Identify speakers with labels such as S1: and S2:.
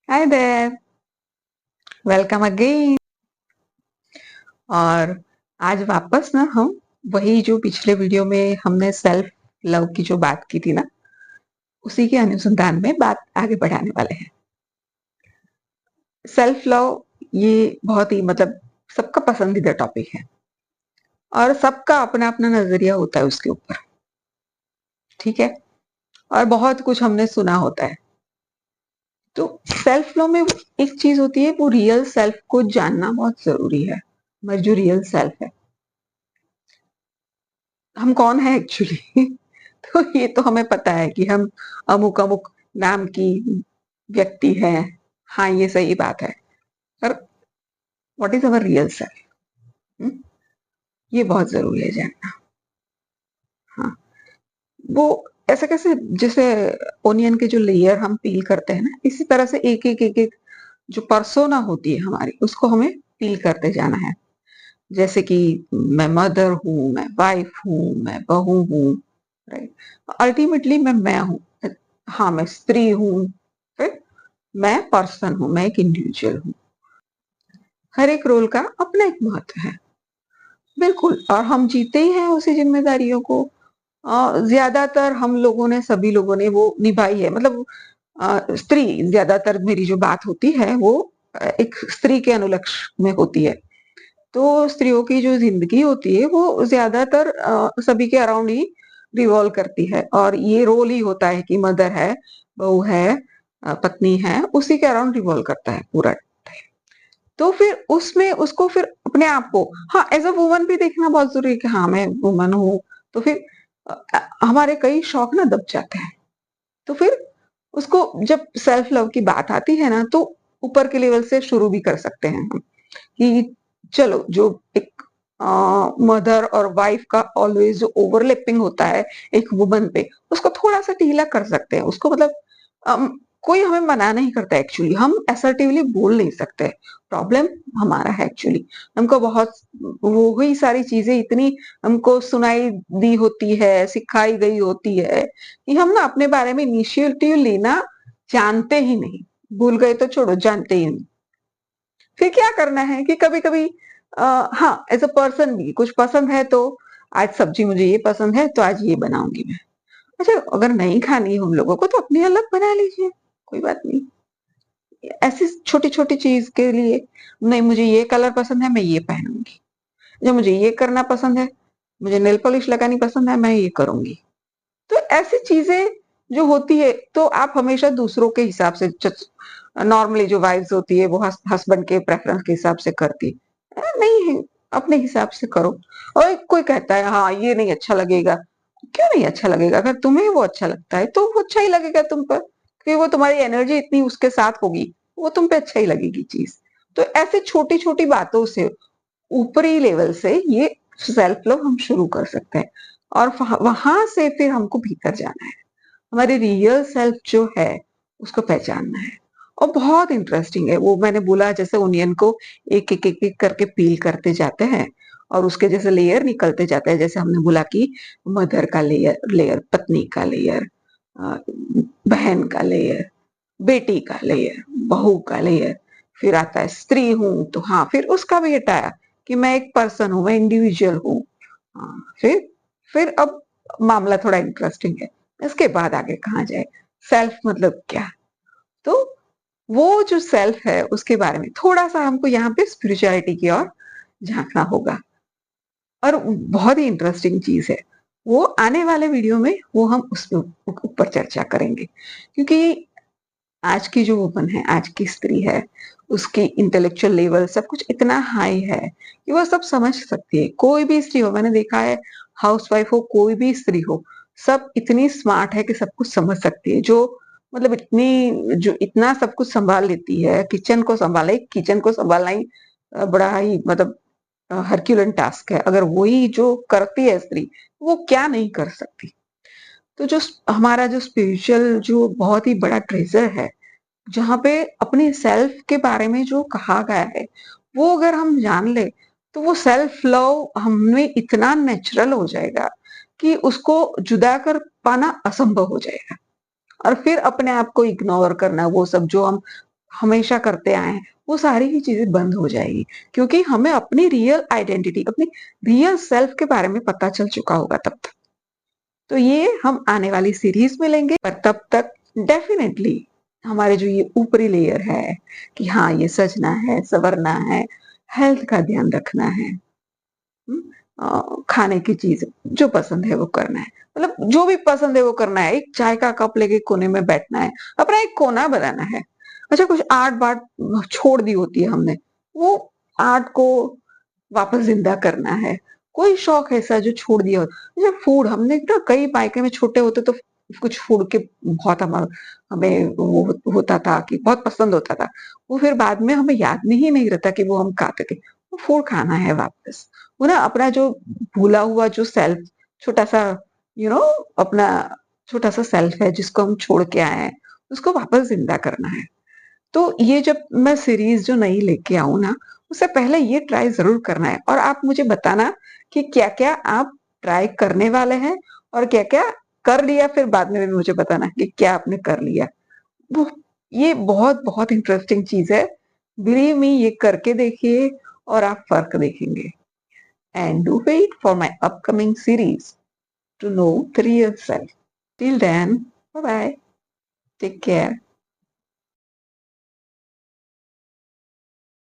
S1: Hi there, welcome again. और आज वापस ना हम वही जो पिछले वीडियो में हमने सेल्फ लव की जो बात की थी ना, उसी के अनुसंधान में बात आगे बढ़ाने वाले हैं। सेल्फ लव ये बहुत ही सबका पसंदीदा टॉपिक है और सबका अपना अपना नजरिया होता है उसके ऊपर। ठीक है। और बहुत कुछ हमने सुना होता है। तो सेल्फ लव में एक चीज होती है, वो रियल सेल्फ को जानना बहुत जरूरी है। हमारी जो रियल सेल्फ है, हम कौन है एक्चुअली। तो ये तो हमें पता है कि हम अमुक अमुक नाम की व्यक्ति है। हाँ, ये सही बात है। पर what is our real self, ये बहुत जरूरी है जानना। हाँ, वो ऐसे कैसे, जैसे ओनियन के जो लेयर हम पील करते हैं ना, इसी तरह से एक एक जो पर्सोना होती है हमारी, उसको हमें पील करते जाना है। जैसे कि मैं मदर हूँ, मैं वाइफ हूँ, मैं बहू हूँ, राइट। अल्टीमेटली मैं हूँ। हाँ, मैं स्त्री हूँ, फिर मैं पर्सन हूँ, मैं एक इंडिविजुअल हूँ। हर एक रोल का अपना एक महत्व है। बिल्कुल। और हम जीते ही हैं उसी जिम्मेदारियों को। ज्यादातर हम लोगों ने, सभी लोगों ने वो निभाई है। स्त्री, ज्यादातर मेरी जो बात होती है वो एक स्त्री के अनुलक्ष्य में होती है। तो स्त्रियों की जो जिंदगी होती है वो ज्यादातर सभी के अराउंड ही रिवॉल्व करती है, और ये रोल ही होता है कि मदर है, बहू है, पत्नी है, उसी के अराउंड रिवॉल्व करता है पूरा टाइम। तो फिर उसमें उसको फिर अपने आप को, हाँ, एज अ वुमन भी देखना बहुत जरूरी है कि हाँ, मैं वुमन हूँ। तो फिर हमारे कई शौक ना दब जाते हैं। तो फिर उसको, जब सेल्फ लव की बात आती है ना, तो ऊपर के लेवल से शुरू भी कर सकते हैं हम कि चलो, जो एक मदर और वाइफ का ऑलवेज जो ओवरलैपिंग होता है एक वुमन पे, उसको थोड़ा सा ढीला कर सकते हैं। उसको कोई हमें मना नहीं करता एक्चुअली, हम असर्टिवली बोल नहीं सकते। प्रॉब्लम हमारा है एक्चुअली। हमको बहुत वो ही सारी चीजें इतनी हमको सुनाई दी होती है, सिखाई गई होती है कि हम ना अपने बारे में इनिशिएटिव लेना जानते ही नहीं। भूल गए तो छोड़ो, जानते ही नहीं। फिर क्या करना है कि कभी कभी हाँ, एज अ पर्सन भी कुछ पसंद है, तो आज सब्जी मुझे ये पसंद है तो आज ये बनाऊंगी मैं। अच्छा, अगर नहीं खानी है हम लोगों को तो अपनी अलग बना लीजिए, कोई बात नहीं। ऐसी छोटी छोटी चीज के लिए, नहीं मुझे ये कलर पसंद है मैं ये पहनूंगी, जब मुझे ये करना पसंद है, मुझे नेल पॉलिश लगानी पसंद है, मैं ये करूंगी। तो ऐसी चीजें जो होती है, तो आप हमेशा दूसरों के हिसाब से, नॉर्मली जो वाइफ्स होती है वो हस्बैंड के प्रेफरेंस के हिसाब से करती नहीं है, अपने हिसाब से करो। और कोई कहता है हाँ ये नहीं अच्छा लगेगा, क्यों नहीं अच्छा लगेगा? अगर तुम्हें वो अच्छा लगता है तो वो अच्छा ही लगेगा तुम पर, क्योंकि वो तुम्हारी एनर्जी इतनी उसके साथ होगी, वो तुम पे अच्छा ही लगेगी चीज। तो ऐसे छोटी छोटी बातों से, ऊपरी लेवल से ये सेल्फ लव हम शुरू कर सकते हैं। और वहां से फिर हमको भीतर जाना है, हमारी रियल सेल्फ जो है उसको पहचानना है। और बहुत इंटरेस्टिंग है वो, मैंने बोला जैसे ओनियन को एक एक करके पील करते जाते हैं, और उसके जैसे लेयर निकलते जाते हैं। जैसे हमने बोला कि मदर का लेयर, पत्नी का लेयर, बहन का लेयर, बेटी का लेयर, बहू का लेयर, फिर आता है स्त्री हूं, तो हाँ, फिर उसका भी हटाया कि मैं एक पर्सन हूं, मैं इंडिविजुअल हूँ। हाँ, फिर अब मामला थोड़ा इंटरेस्टिंग है। इसके बाद आगे कहाँ जाए, सेल्फ मतलब क्या? तो वो जो सेल्फ है उसके बारे में थोड़ा सा हमको यहाँ पे स्पिरिचुअलिटी की ओर झांकना होगा। और बहुत ही इंटरेस्टिंग चीज है वो, आने वाले वीडियो में वो हम उसके ऊपर चर्चा करेंगे। क्योंकि आज की जो वुमन है, आज की स्त्री है, उसकी इंटेलेक्चुअल लेवल सब कुछ इतना हाई है कि वो सब समझ सकती है। कोई भी स्त्री हो, मैंने देखा है, हाउसवाइफ हो, कोई भी स्त्री हो, सब इतनी स्मार्ट है कि सब कुछ समझ सकती है। जो इतनी, जो इतना सब कुछ संभाल लेती है, किचन को संभाला, किचन को संभालना ही बड़ा ही हरक्यूलन टास्क है। अगर वही जो करती है स्त्री, वो क्या नहीं कर सकती। तो जो हमारा जो स्पिरिचुअल जो बहुत ही बड़ा ट्रेजर है, जहाँ पे अपने सेल्फ के बारे में जो कहा गया है, वो अगर हम जान ले, तो वो सेल्फ लव हमें इतना नेचुरल हो जाएगा कि उसको जुदा कर पाना असंभव हो जाएगा। और फिर अपने आप को इग्नोर करना, वो सब जो हम हमेशा करते आए हैं, वो सारी ही चीजें बंद हो जाएगी, क्योंकि हमें अपनी रियल आइडेंटिटी, अपनी रियल सेल्फ के बारे में पता चल चुका होगा तब तक। तो ये हम आने वाली सीरीज में लेंगे, पर तब तक डेफिनेटली हमारे जो ये ऊपरी लेयर है कि हाँ ये सजना है, संवरना है, हेल्थ का ध्यान रखना है, खाने की चीज जो पसंद है वो करना है, मतलब जो भी पसंद है वो करना है, एक चाय का कप लेके कोने में बैठना है, अपना एक कोना बनाना है। अच्छा, कुछ आर्ट बार्ट छोड़ दी होती है हमने, वो आर्ट को वापस जिंदा करना है। कोई शौक ऐसा जो छोड़ दिया हो, जैसे फूड, हमने ना कई मायके में छोटे होते तो कुछ फूड के बहुत हमें वो होता था कि बहुत पसंद होता था, वो फिर बाद में हमें याद में ही नहीं रहता कि वो हम खाते थे। वो फूड खाना है वापस, वो ना अपना जो भूला हुआ जो सेल्फ, छोटा सा यू नो अपना छोटा सा सेल्फ है जिसको हम छोड़ के आए हैं, उसको वापस जिंदा करना है। तो ये जब मैं सीरीज जो नई लेके आऊं ना, उससे पहले ये ट्राई जरूर करना है, और आप मुझे बताना कि क्या क्या आप ट्राई करने वाले हैं और क्या क्या कर लिया, फिर बाद में भी मुझे बताना कि क्या आपने कर लिया। वो ये बहुत बहुत इंटरेस्टिंग चीज है, बिलीव मी, ये करके देखिए और आप फर्क देखेंगे। And do wait for my upcoming series to know the real self. Till then, bye bye, take care.